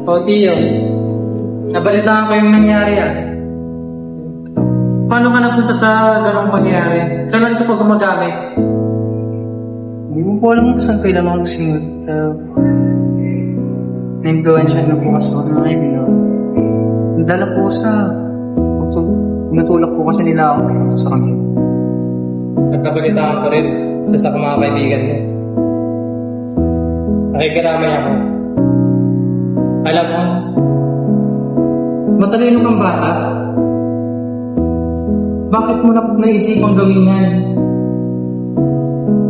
O Tio, nabalitaan ko yung nangyari Paano ka napunta sa ganong pangyayari? Kailan ka pa gumagamit? Hindi mo po alam kung saan kailan ako nagsimula. Na-influensya na po kasi ako ng kaibigan. Nadala po sa... Natulak po kasi nila ako sa kanila. At nabalitaan ko rin sa mga kaibigan niya. Nakikiramay ako. Alam mo, matalino kang bata. Bakit mo naisipang gawin yan?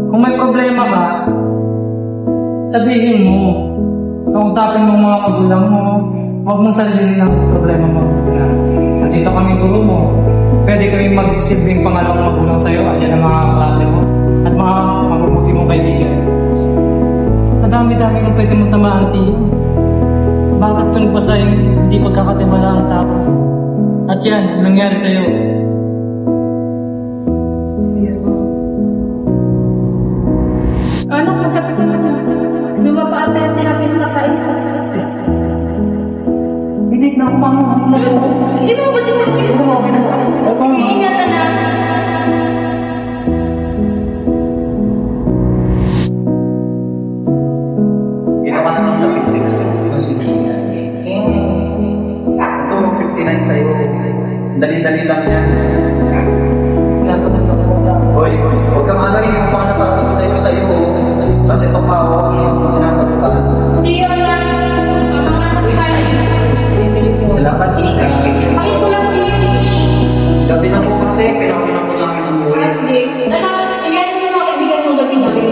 Kung may problema ka, sabihin mo. Kausapin mo mga magulang mo. Huwag mong salilin ang problema mo. Nandito kami guro mo. Pwede kami magsilbing pangalawang magulang sa'yo. Andiyan ang mga klase mo. At mga mabubuti mong kaibigan. Sa dami-dami kung pwede mo samahan, Tio. Bakit kung basta yung hindi pagkakatiwala ang tao? At yan, nangyari sa'yo. Ano ka kapit lumapaan tayo at tinapin na kain? Hindi na ako Hindi mo ba sige, ingatan na. Ginawa naman sa physics. Ito, 59 tayo. Dali-dali lang yan. Hoy, huwag kang alay. Huwag kang nasasagot tayo sa iyo. Kasi ito pa ako. Sinasagot ka. Hindi ko lang. Sila ka tika. Bakit ko lang Gabi na po kasi. Pinakapinan ko namin ang buhay. Ilan yung mga kaibigan mong gabi-gabi?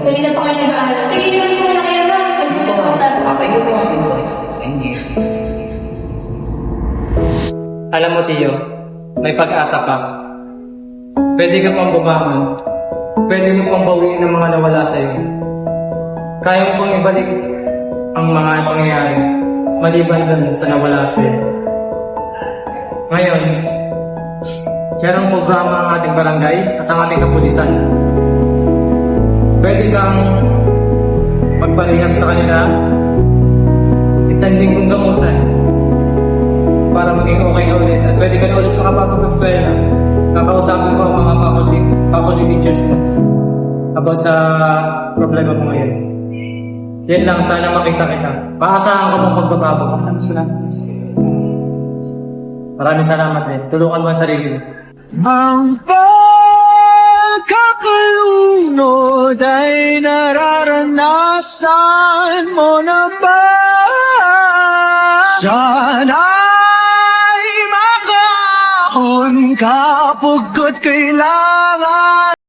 Kanina pa kayo nag-aaral. Sige, ilan mo na kayo ba? Nagbutas mo tayo. Okay, ito ang Thank you. Alam mo, Tio, may pag-asa pa. Pwede ka pang bumangon. Pwede mo pang bawiin ang mga nawala sa'yo. Kaya mo pang ibalik ang mga pangyayari maliban dun sa nawala sa'yo. Ngayon, yan ang programa ng ating barangay at ang ating kapulisan. Pwede kang magpaliham sa kanila, isang linggong gamutan para maging okay ka ulit. At pwede ka na ulit makapasok sa eskwela. Kakausapin ko ang mga faculty teachers mo about sa problema mo ngayon. Yan lang, sana makita kita. Paasahan ko mong magbabago. Maraming salamat din. Tulungan mo ang sarili mo. Ang pagkakalunod ay nararanasan mo na ba? Sana'y makahon ka, pagkat kailangan